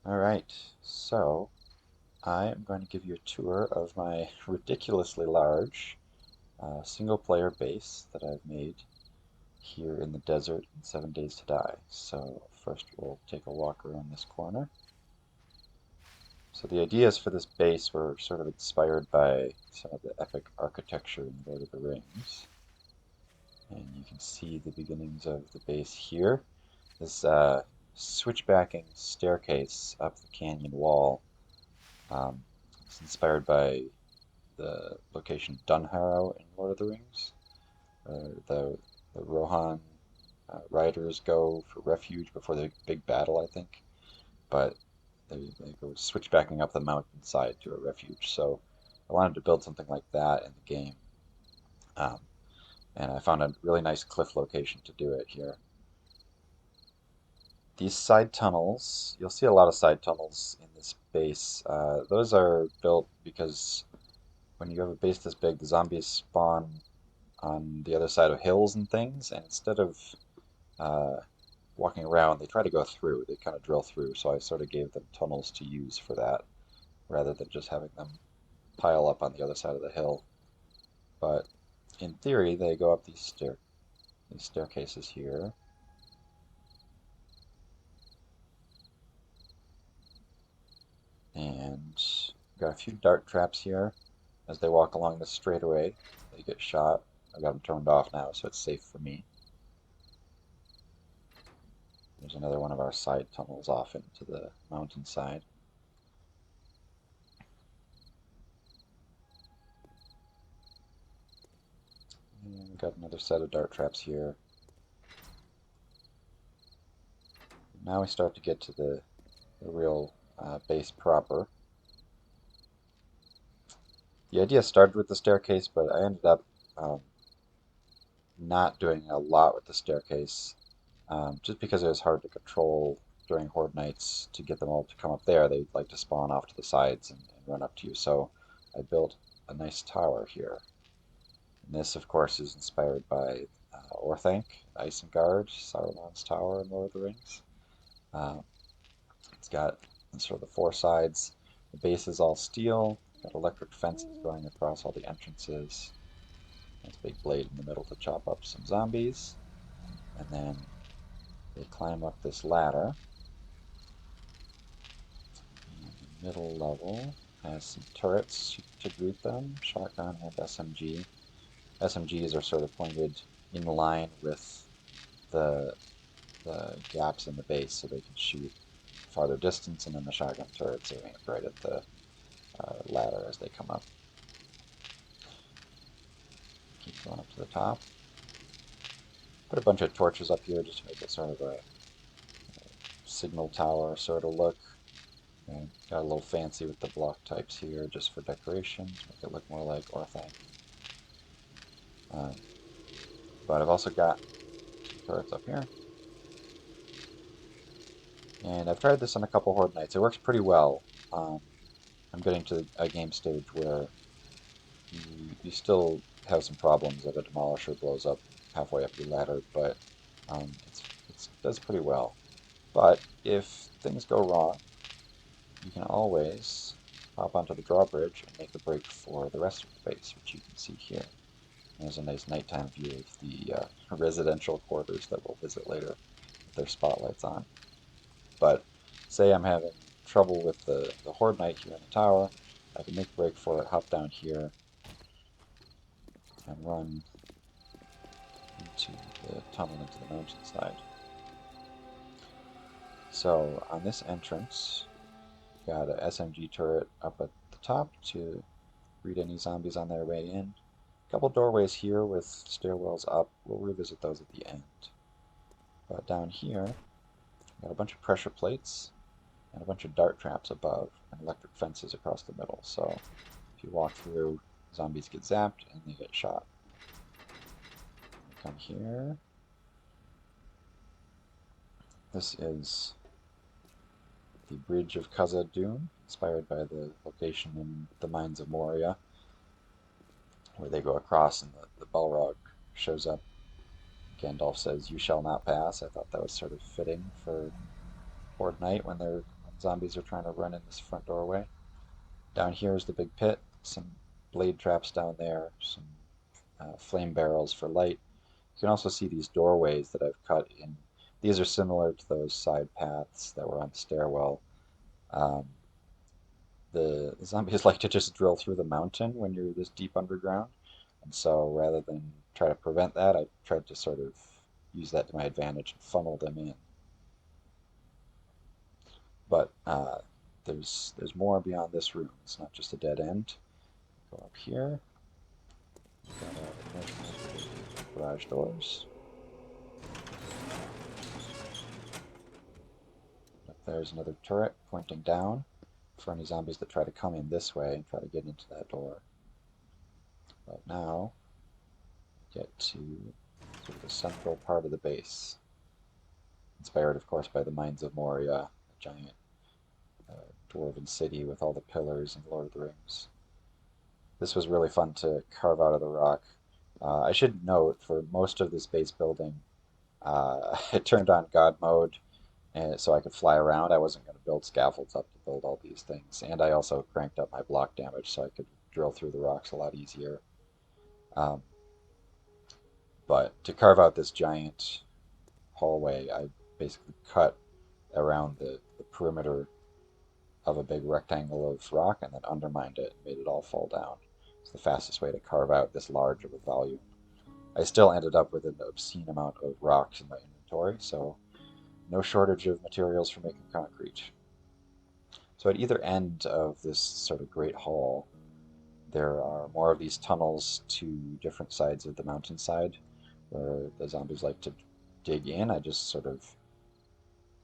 Alright, so I am going to give you a tour of my ridiculously large single-player base that I've made here in the desert in 7 Days to Die. So first we'll take a walk around this corner. So the ideas for this base were sort of inspired by some of the epic architecture in Lord of the Rings. And you can see the beginnings of the base here. This switchbacking staircase up the canyon wall. It's inspired by the location Dunharrow in Lord of the Rings. The Rohan riders go for refuge before the big battle, I think, but they go switchbacking up the mountainside to a refuge. So I wanted to build something like that in the game, um, and I found a really nice cliff location to do it here. These side tunnels, you'll see a lot of side tunnels in this base. Those are built because when you have a base this big, the zombies spawn on the other side of hills and things, and instead of uh, walking around, they try to go through. They kind of drill through, so I sort of gave them tunnels to use for that, rather than just having them pile up on the other side of the hill. But in theory, they go up these staircases here, and got a few dart traps here. As they walk along the straightaway, they get shot. I got them turned off now, so it's safe for me. There's another one of our side tunnels off into the mountainside. And we've got another set of dart traps here. Now we start to get to the real base proper. The idea started with the staircase, but I ended up um, not doing a lot with the staircase, just because it was hard to control during horde nights to get them all to come up there. They like to spawn off to the sides and run up to you. So I built a nice tower here. And this, of course, is inspired by Orthanc, Isengard, Saruman's tower in Lord of the Rings. Uh, it's got sort of the four sides. The base is all steel. Got electric fences going across all the entrances. Nice big blade in the middle to chop up some zombies. And then they climb up this ladder. And the middle level has some turrets to greet them, shotgun and SMG. SMGs are sort of pointed in line with the, the gaps in the base so they can shoot farther distance, and then the shotgun turrets are aimed right at the ladder as they come up. Keep going up to the top. Put a bunch of torches up here just to make it sort of a signal tower sort of look. And got a little fancy with the block types here just for decoration to make it look more like Orthanc. But I've also got some turrets up here. And I've tried this on a couple horde nights. It works pretty well. I'm getting to a game stage where you still have some problems if a demolisher blows up halfway up your ladder, but it does pretty well. But if things go wrong, you can always hop onto the drawbridge and make a break for the rest of the base, which you can see here. There's a nice nighttime view of the residential quarters that we'll visit later with their spotlights on. But say I'm having trouble with the horde knight here in the tower, I can make a break for it, hop down here, and run into the tunnel into the mountainside. So on this entrance, got an SMG turret up at the top to greet any zombies on their way in. A couple doorways here with stairwells up. We'll revisit those at the end. But down here, got a bunch of pressure plates and a bunch of dart traps above and electric fences across the middle. So if you walk through, zombies get zapped and they get shot. Come here. This is the bridge of Khazad-Dum, inspired by the location in the Mines of Moria, where they go across and the Balrog shows up. Gandalf says, "You shall not pass." I thought that was sort of fitting for Horde Night when they're zombies are trying to run in this front doorway. Down here is the big pit, some blade traps down there, some flame barrels for light. You can also see these doorways that I've cut in. These are similar to those side paths that were on the stairwell. Um, the zombies like to just drill through the mountain when you're this deep underground. And so rather than try to prevent that, I tried to sort of use that to my advantage and funnel them in. But there's more beyond this room. It's not just a dead end. Go up here. Got our garage doors. Up there's another turret pointing down for any zombies that try to come in this way and try to get into that door. But now, get to sort of the central part of the base. Inspired, of course, by the Mines of Moria, a giant dwarven city with all the pillars and Lord of the Rings. This was really fun to carve out of the rock. I should note, for most of this base building, I turned on God mode and so I could fly around. I wasn't going to build scaffolds up to build all these things. And I also cranked up my block damage so I could drill through the rocks a lot easier. Um, but to carve out this giant hallway, I basically cut around the perimeter of a big rectangle of rock and then undermined it and made it all fall down. It's the fastest way to carve out this large of a volume. I still ended up with an obscene amount of rocks in my inventory, so no shortage of materials for making concrete. So at either end of this sort of great hall, there are more of these tunnels to different sides of the mountainside where the zombies like to dig in. I just sort of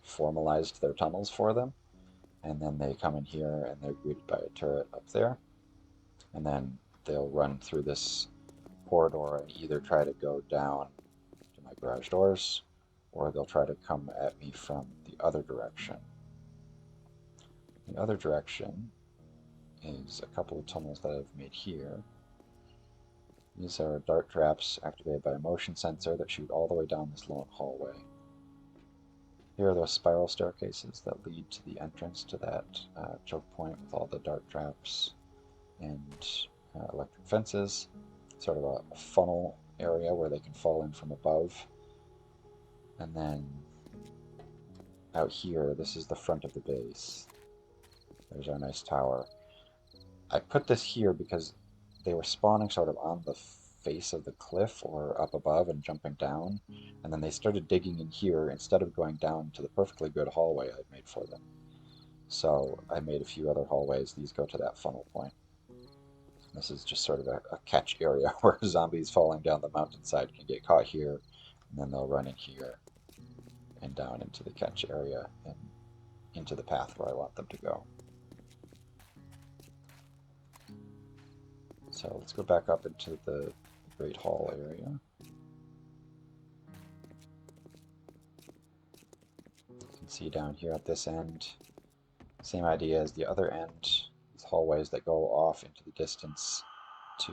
formalized their tunnels for them. And then they come in here and they're greeted by a turret up there. And then they'll run through this corridor and either try to go down to my garage doors or they'll try to come at me from the other direction. The other direction is a couple of tunnels that I've made here. These are dart traps activated by a motion sensor that shoot all the way down this long hallway. Here are those spiral staircases that lead to the entrance to that choke point with all the dart traps and electric fences. Sort of a funnel area where they can fall in from above. And then out here, this is the front of the base. There's our nice tower. I put this here because they were spawning sort of on the face of the cliff or up above and jumping down, and then they started digging in here instead of going down to the perfectly good hallway I'd made for them. So I made a few other hallways. These go to that funnel point. This is just sort of a catch area where zombies falling down the mountainside can get caught here, and then they'll run in here and down into the catch area and into the path where I want them to go. So let's go back up into the Great Hall area. You can see down here at this end, same idea as the other end, these hallways that go off into the distance to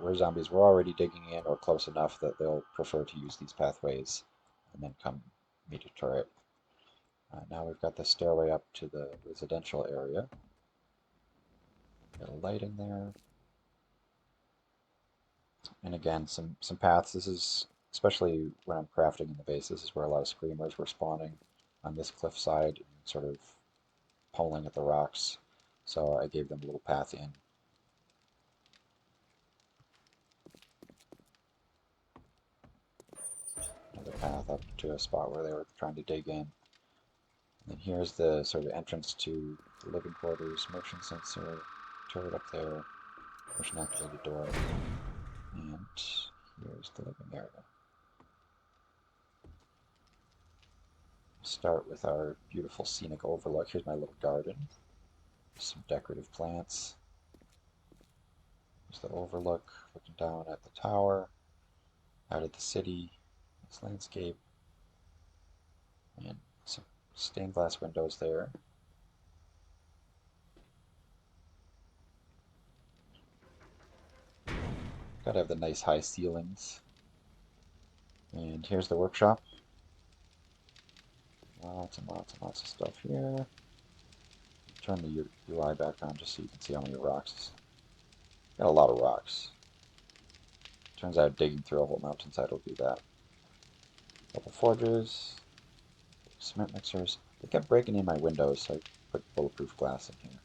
where zombies were already digging in or close enough that they'll prefer to use these pathways and then come meet a turret. Now we've got the stairway up to the residential area. Got a light in there. And again, some paths. This is, especially when I'm crafting in the base, this is where a lot of screamers were spawning on this cliffside, and sort of pulling at the rocks. So I gave them a little path in. Another path up to a spot where they were trying to dig in. And then here's the sort of entrance to the living quarters, motion sensor, turret up there, motion activated door, and here's the living area. Start with our beautiful scenic overlook. Here's my little garden. Some decorative plants. There's the overlook, looking down at the tower, out at the city, this landscape, and some stained glass windows there. Gotta have the nice high ceilings. And here's the workshop. Lots and lots and lots of stuff here. turn the UI back on just so you can see how many rocks. Got a lot of rocks. Turns out digging through a whole mountainside will do that. Couple forges, cement mixers. They kept breaking in my windows, so I put bulletproof glass in here.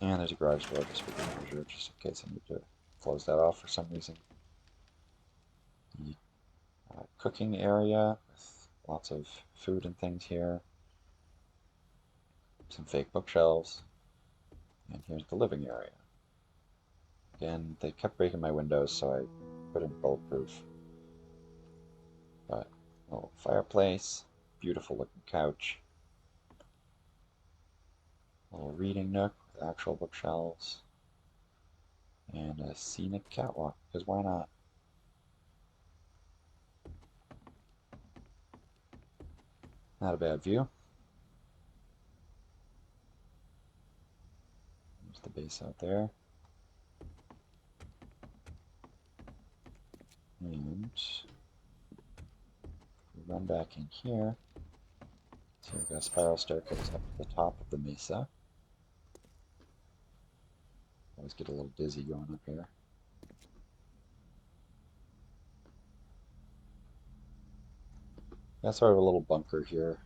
And there's a garage door just for good measure, just in case I need to close that off for some reason. The cooking area with lots of food and things here. Some fake bookshelves. And here's the living area. Again, they kept breaking my windows, so I put in bulletproof. But little fireplace, beautiful looking couch, little reading nook with actual bookshelves, and a scenic catwalk, because why not? Not a bad view. There's the base out there. And we run back in here. So we've got a spiral staircase up to the top of the mesa. Always get a little dizzy going up here. Got sort of a little bunker here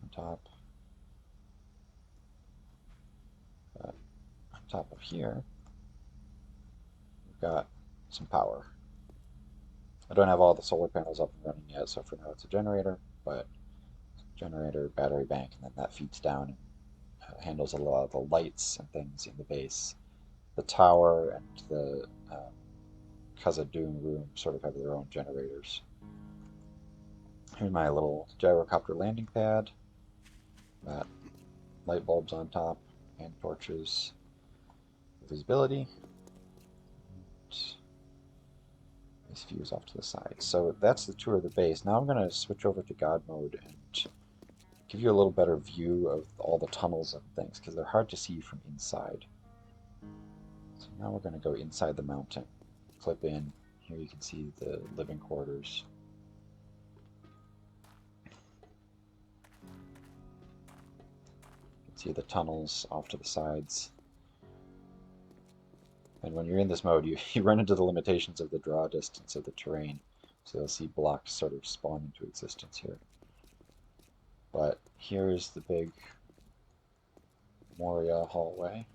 on top. But on top of here, we've got some power. I don't have all the solar panels up and running yet, so for now it's a generator, but generator, battery bank, and then that feeds down and handles a lot of the lights and things in the base. The tower and the Khazad-Dum room sort of have their own generators. Here's my little gyrocopter landing pad. Got light bulbs on top and torches for visibility. Nice views off to the side. So that's the tour of the base. Now I'm going to switch over to God mode and give you a little better view of all the tunnels and things, because they're hard to see from inside. So now we're going to go inside the mountain. Clip in. Here you can see the living quarters. You can see the tunnels off to the sides. And when you're in this mode, you run into the limitations of the draw distance of the terrain. So you'll see blocks sort of spawn into existence here. But here's the big Moria hallway.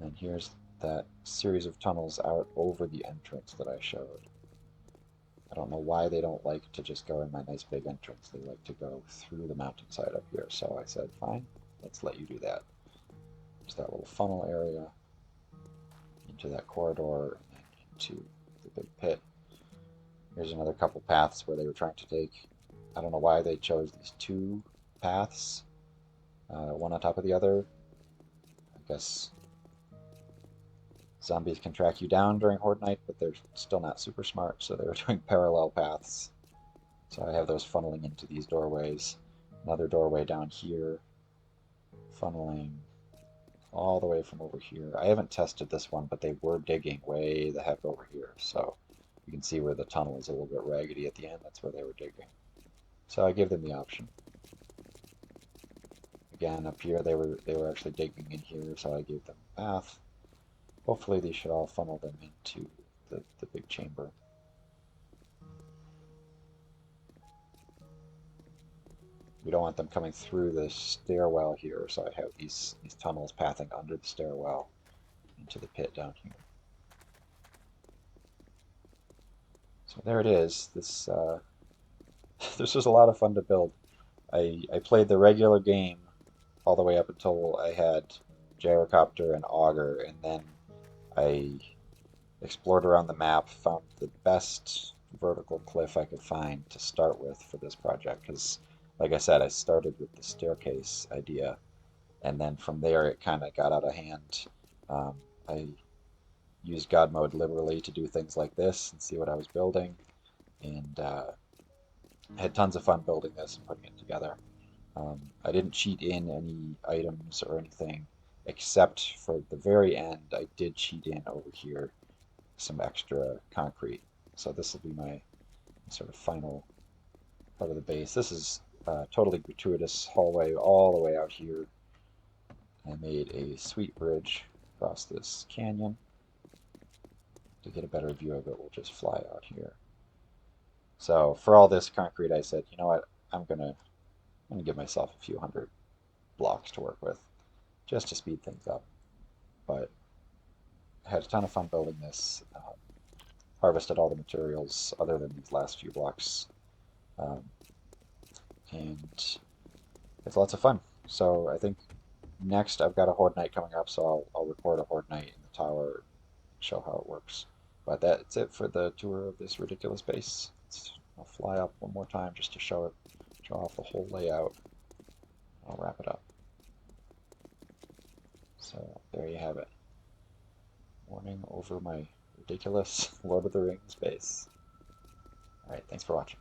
And here's that series of tunnels out over the entrance that I showed. I don't know why they don't like to just go in my nice big entrance. They like to go through the mountainside up here. So I said, fine, let's let you do that. There's that little funnel area into that corridor and into the big pit. Here's another couple paths where they were trying to take. I don't know why they chose these two paths, one on top of the other. I guess zombies can track you down during Horde Night, but they're still not super smart, so they were doing parallel paths. So I have those funneling into these doorways. Another doorway down here, funneling all the way from over here. I haven't tested this one, but they were digging way the heck over here, so you can see where the tunnel is a little bit raggedy at the end. That's where they were digging. So I give them the option. Again, up here they were actually digging in here, so I gave them a path. Hopefully these should all funnel them into the big chamber. We don't want them coming through the stairwell here, so I have these tunnels pathing under the stairwell into the pit down here. So there it is. This this was a lot of fun to build. I played the regular game all the way up until I had gyrocopter and auger, and then I explored around the map, found the best vertical cliff I could find to start with for this project, because like I said, I started with the staircase idea, and then from there it kind of got out of hand. I used God mode liberally to do things like this and see what I was building, and had tons of fun building this and putting it together. I didn't cheat in any items or anything, except for the very end I did cheat in over here some extra concrete. So this will be my sort of final part of the base. This is a totally gratuitous hallway all the way out here. I made a sweet bridge across this canyon. To get a better view of it, we'll just fly out here. So for all this concrete, I said, you know what, I'm gonna give myself a few hundred blocks to work with, just to speed things up. But I had a ton of fun building this. Harvested all the materials other than these last few blocks, um, and it's lots of fun. So I think next I've got a horde night coming up, so I'll record a horde night in the tower, show how it works. But that's it for the tour of this ridiculous base. I'll fly up one more time just to show it, show off the whole layout. I'll wrap it up. So there you have it. Morning over my ridiculous Lord of the Rings base. Alright, thanks for watching.